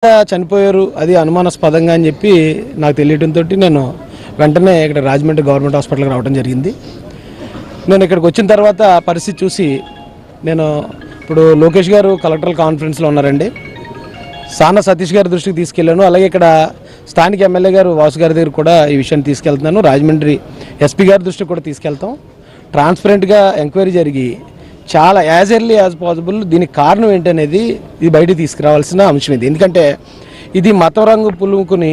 చనిపోయారు, అది అనుమానాస్పదంగా అని చెప్పి నాకు తెలియడంతో నేను వెంటనే ఇక్కడ రాజమండ్రి గవర్నమెంట్ హాస్పిటల్కి రావడం జరిగింది. నేను ఇక్కడికి వచ్చిన తర్వాత పరిస్థితి చూసి నేను ఇప్పుడు లోకేష్ గారు కలెక్టరల్ కాన్ఫరెన్స్లో ఉన్నారండి, సానా సతీష్ గారి దృష్టికి తీసుకెళ్ళాను. అలాగే ఇక్కడ స్థానిక ఎమ్మెల్యే గారు వాసు గారి దగ్గర కూడా ఈ విషయాన్ని తీసుకెళ్తున్నాను. రాజమండ్రి ఎస్పీ గారి దృష్టికి కూడా తీసుకెళ్తాం. ట్రాన్స్పరెంట్గా ఎంక్వైరీ జరిగి చాలా యాజ్ ఎర్లీ యాజ్ పాసిబుల్ దీనికి కారణం ఏంటనేది ఇది బయటికి తీసుకురావాల్సిన అంశం ఇది. ఎందుకంటే ఇది మత రంగు పులుముకుని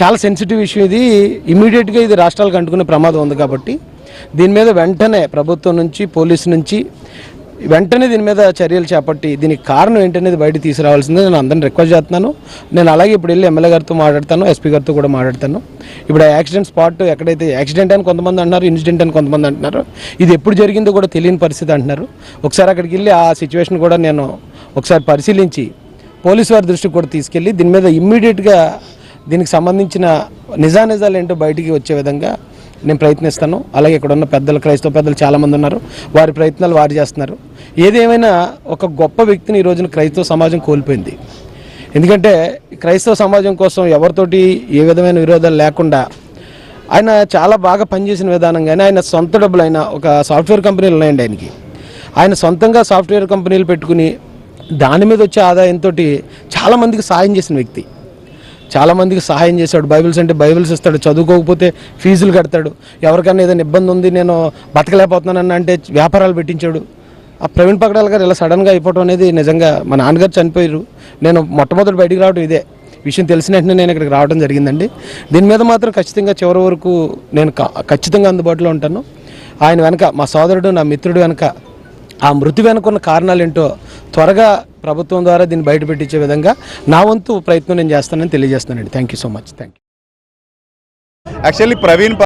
చాలా సెన్సిటివ్ ఇష్యూ, ఇది ఇమీడియట్గా ఇది రాష్ట్రాలకు అంటుకునే ప్రమాదం ఉంది. కాబట్టి దీని మీద వెంటనే ప్రభుత్వం నుంచి పోలీసు నుంచి వెంటనే దీని మీద చర్యలు చేపట్టి దీనికి కారణం ఏంటనేది బయట తీసుకురావాల్సిందే నేను అందరిని రిక్వెస్ట్ చేస్తున్నాను. నేను అలాగే ఇప్పుడు వెళ్ళి ఎమ్మెల్యే గారితో మాట్లాడతాను, ఎస్పీ గారితో కూడా మాట్లాడతాను. ఇప్పుడు ఆ యాక్సిడెంట్ స్పాట్ ఎక్కడైతే యాక్సిడెంట్ అని కొంతమంది అంటున్నారు, ఇన్సిడెంట్ అని కొంతమంది అంటున్నారు, ఇది ఎప్పుడు జరిగిందో కూడా తెలియని పరిస్థితి అంటున్నారు. ఒకసారి అక్కడికి వెళ్ళి ఆ సిచ్యువేషన్ కూడా నేను ఒకసారి పరిశీలించి పోలీసు వారి దృష్టికి కూడా తీసుకెళ్ళి దీని మీద ఇమ్మీడియట్గా దీనికి సంబంధించిన నిజాలు ఏంటో బయటికి వచ్చే విధంగా నేను ప్రయత్నిస్తాను. అలాగే ఇక్కడ ఉన్న పెద్దలు, క్రైస్తవ పెద్దలు చాలామంది ఉన్నారు, వారి ప్రయత్నాలు వారు చేస్తున్నారు. ఏదేమైనా ఒక గొప్ప వ్యక్తిని ఈ రోజున క్రైస్తవ సమాజం కోల్పోయింది. ఎందుకంటే క్రైస్తవ సమాజం కోసం ఎవరితోటి ఏ విధమైన విరోధాలు లేకుండా ఆయన చాలా బాగా పనిచేసిన విధానంగానే ఆయన సొంత డబ్బులు, ఆయన ఒక సాఫ్ట్వేర్ కంపెనీలు ఉన్నాయండి ఆయనకి, ఆయన సొంతంగా సాఫ్ట్వేర్ కంపెనీలు పెట్టుకుని దాని మీద వచ్చే ఆదాయంతో చాలామందికి సహాయం చేసిన వ్యక్తి, చాలామందికి సహాయం చేశాడు. బైబిల్స్ అంటే బైబిల్స్ ఇస్తాడు, చదువుకోకపోతే ఫీజులు కడతాడు, ఎవరికైనా ఏదైనా ఇబ్బంది ఉంది నేను బతకలేకపోతున్నానన్న అంటే వ్యాపారాలు పెట్టించాడు. ఆ ప్రవీణ్ పగడాల గారు ఇలా సడన్గా అయిపోవడం అనేది నిజంగా మా నాన్నగారు చనిపోయారు, నేను మొట్టమొదటి బయటికి రావడం ఇదే విషయం తెలిసిన వెంటనే నేను ఇక్కడికి రావడం జరిగిందండి. దీని మీద మాత్రం ఖచ్చితంగా చివరి వరకు నేను ఖచ్చితంగా అందుబాటులో ఉంటాను. ఆయన వెనక మా సోదరుడు, నా మిత్రుడు వెనక ఆ మృతి వెనుకున్న కారణాలు ఏంటో త్వరగా ప్రభుత్వం ద్వారా దీన్ని బయట పెట్టించే విధంగా నా వంతు ప్రయత్నం నేను చేస్తానని తెలియజేస్తానండి. Thank you so much. Thank you. Actually Praveen